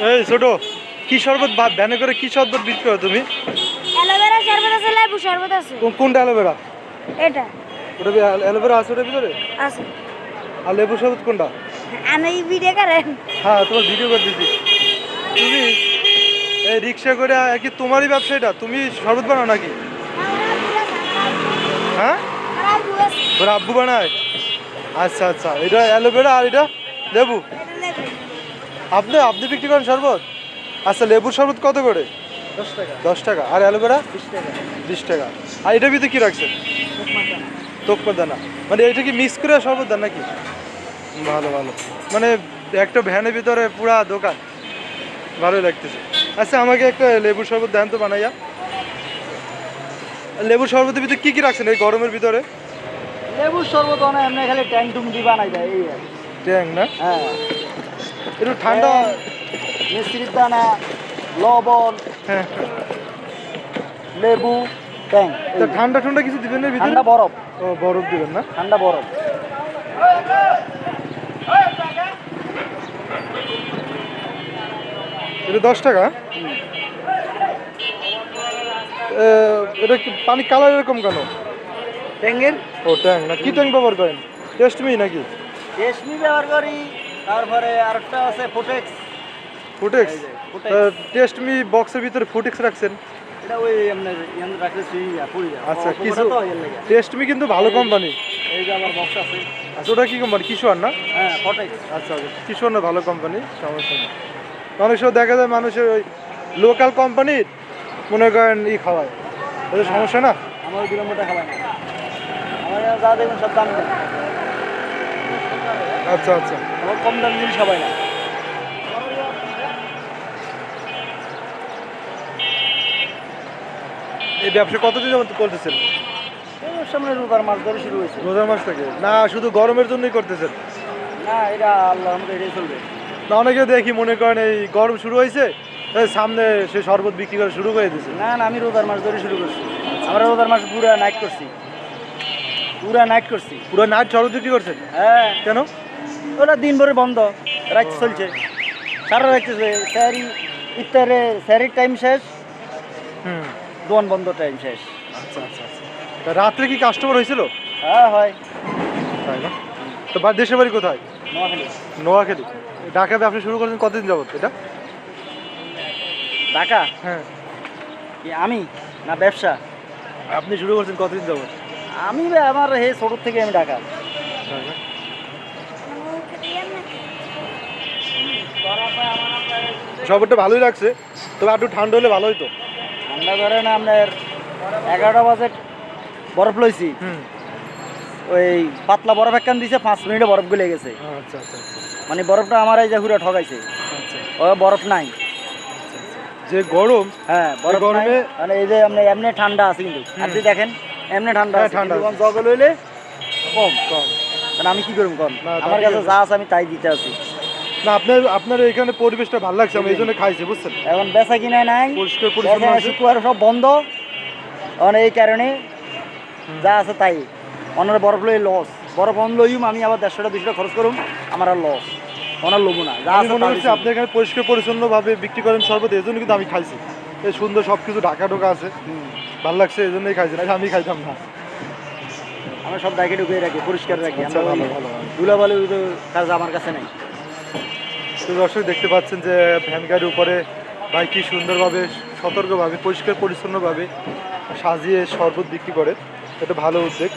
এই ছোট কি শরবত ভ্যানে করে কি শরবত বিক্রি করো তুমি? অ্যালোভেরা শরবত আছে, লেবু শরবত আছে। কোনটা অ্যালোভেরা? এটা ওটা অ্যালোভেরা আছে ওটার ভিতরে? আছে। আর লেবু শরবত কোনটা? আমি ভিডিও করেন। হ্যাঁ তোমার ভিডিও করে দিচ্ছি। তুমি এই রিক্সা করে কি তোমারই ব্যবসা এটা? তুমি শরবত বানাও নাকি? হ্যাঁ ওর আব্বু বানায়? আচ্ছা আচ্ছা, এটা অ্যালোভেরা আর এটা লেবু। আপনি আপনি বিক্রি করেন শরবত? আচ্ছা, লেবুর শরবত কত করে? 10 টাকা। 10 টাকা। আর অ্যালোভেরা? 20 টাকা। 20 টাকা। আর এটার ভিতরে কি রাখছেন? তোকমা দানা। মানে এটা কি মিক্স করে শরবত দেন নাকি? ভালো ভালো, মানে একটা ভ্যানের ভিতরে পুরা দোকান, ভালোই লাগতেছে। আচ্ছা আমাকে একটা লেবুর শরবত দেন তো বানাইয়া। লেবুর শরবতের ভিতরে কি কি রাখছেন এই গরমের ভিতরে? লেবুর শরবত না, এমনি খালি ট্যাং টুং দি বানাই দেয় এই আর। ট্যাং না? হ্যাঁ, একটু ঠান্ডা। মিষ্টির দানা, লবণ, হ্যাঁ, লেবু, ট্যাং। তা ঠান্ডা ঠান্ডা কিছু দিবেন এর ভিতরে? ঠান্ডা বরফ। ও বরফ দিবেন না? ঠান্ডা বরফ। এটা 10 টাকা। এটা কি পানি কালার এরকম কেন? ট্যাঙ্গের ও ট্যাং না, কি ট্যাং ব্যবহার করেন? টেস্ট মি নাকি? রেশমি ব্যবহার করি। তারপরে আরেকটা আছে ফুটেক্স। ফুটেক্স? এই যে, ফুটেক্স। টেস্ট মি বক্সের ভিতরে ফুটেক্স রাখছেন? এটা ওই আপনার ইয়ান রাখলে সুইয়া পুরিয়া। আচ্ছা, ও, কিছু তো ইয়ার লাগে। টেস্ট মি কিন্তু ভালো কোম্পানি। এই যে আমার বক্স আছে। আচ্ছা, ওটা কি কোম্পানি? কিশোর না? হ্যাঁ, ফুটেক্স। আচ্ছা আচ্ছা, কিশোর না, ভালো কোম্পানি, সমস্যা নেই। অনেক সময় দেখা যায় মানুষের ওই লোকাল কোম্পানির মনে করেন খাওয়ায়, ওদের সমস্যা না। আমার বিলম্বটা খাবার না। আমার যা দেখুন সব দাম দেয়। আচ্ছা আচ্ছা, আমার কম দাম জিনিস সবাই না। এই ব্যবসা কতদিন যাবত করতেছেন? এই সামনে রোজার মাস ধরে শুরু হয়েছে। রোজার মাস থেকে না, শুধু গরমের জন্যই করতেছেন? না, এটা আল্লাহর মধ্যে এটাই চলবে। না, অনেকে দেখি মনে করেন এই গরম শুরু হয়েছে এই সামনে সে শরবত বিক্রি করে শুরু করে দিয়েছে। না না, আমি রোজার মাস ধরে শুরু করছি। আমরা রোজার মাস পুরা নাইট করছি। পুরা নাইট করছি। পুরো নাইট শরবত বিক্রি করছেন? হ্যাঁ, কেন? ওটা দিন ভরে বন্ধ, রাত চলছে, সারা রাত চলছে। স্যারি ইফতারে স্যারির টাইম শেষ, হুম, দোয়ান বন্ধ টাইম শেষ। আচ্ছা আচ্ছা আচ্ছা। তা রাত্রে কি কাস্টমার হয়েছিল? হ্যাঁ হয়। তাই না? তো দেশের বাড়ি কোথায়? নোয়াখালী। নোয়াখালী। ঢাকা ব্যবসা শুরু করেছেন কতদিন যাবত এটা? ঢাকা? হ্যাঁ, কি আমি না ব্যবসা? আপনি শুরু করছেন কতদিন যাবত? আমি আমার হে ছোট থেকে আমি ঢাকা। তাই না? শরবতটা ভালোই লাগছে, তবে একটু ঠান্ডা হলে ভালো হতো। ঠান্ডা ধরে না, আপনার 11টা বাজে বরফ লইছি। হুম, ওই পাতলা বরফ একখান দিছে, 5 মিনিটে বরফ গলে গেছে। আচ্ছা আচ্ছা আচ্ছা মানে বরফটা আমার এই যে ঘুরে ঠকাইছে। আচ্ছা। ও বরফ নাই। যে গরম, হ্যাঁ, বরফ গরমে- গরমে মানে এই যে আপনি এমনি ঠান্ডা আছে কিন্তু আপনি দেখেন এমনি ঠান্ডা হ্যাঁ, আছে, ঠান্ডা কিন্তু আছে। জগল হইলে কম। কম। কারণ আমি কি করব কোন, না, তা আমার ঠিক কাছে আছে। যা আছে আমি তাই দিতে আছি। না, আপনার এখানে পরিবেশটা ভালো লাগছে, আমি এই জন্য খাইছি, বুঝছেন? এখন বেচা কিনা নাই, পরিষ্কার পরিচ্ছন্ন বেচা আছে। শুক্রবার সব বন্ধ। এখন এই কারণে যা আছে তাই। অন্যের বরফ লই লস, বরফ অন লইম আমি আবার 150টা 200টা খরচ করুম, আমার আর লস। ওনার লোবো না, যা আমি আছে মনে তাই করছি দিছি। আপনি এখানে পরিষ্কার পরিচ্ছন্ন ভাবে বিক্রি করেন শরবত, এই জন্য কিন্তু আমি খাইছি। এই সুন্দর সবকিছু ঢাকা ঢোকা আছে, ভালো লাগছে, এই জন্যই খাইছি, না আমি খাইতাম না। আমরা সব ডাইকে ঢুকিয়ে রাখি, পরিষ্কার রাখি। আচ্ছা, আমরা ভালো, ভালো, ভালো। ধুলাবালি কাজ আমার কাছে নাই। তো দর্শক দেখতে পাচ্ছেন যে ভ্যান গাড়ির উপরে ভাই কি সুন্দরভাবে সতর্কভাবে পরিষ্কার পরিচ্ছন্নভাবে সাজিয়ে শরবত বিক্রি করে, এটা ভালো উদ্যোগ।